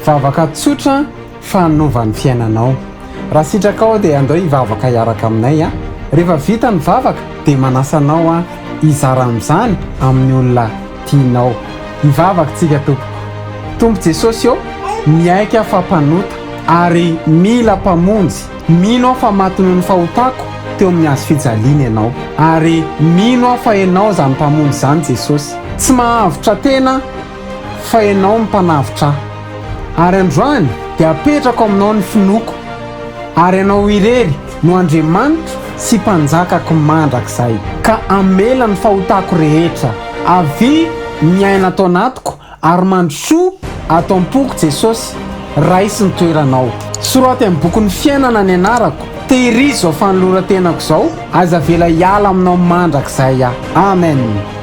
vavaka tsotra fanovan'ny fiainanao. Raha sitraka ao dia andao hivavaka hiaraka aminay a. Rehefa vita ny vavaka dia manasanao a hizara amin'izany amin'ny olona tianao. Hivavaka tsika Tompo Jesosy eo miaika fampanota ary mila mpamonjy. Mino aho fa mahatony ny fahotako teo amin'ny hazo fijaliana ianao, ary mino aho fa ianao izany mpamonjy izany Jesosy. Tsy mahavitra tena fa ianao ny mpanavitra ahy, ary androany dia apetrako aminao ny finoko, ary ianao irery no Andriamanitra sy mpanjakako mandrakizay. Ka amela ny fahotako rehetra, avy miaina atao anatiko ary mandrosoa atao am-poko Jesosy. Raisy ny toeranao. Soraty amin'ny bokin'ny fiainana ny anarako. Tehirizy izao fanoloran-tenako izao, aza vela hiala aminao mandrakizay aho. Amen.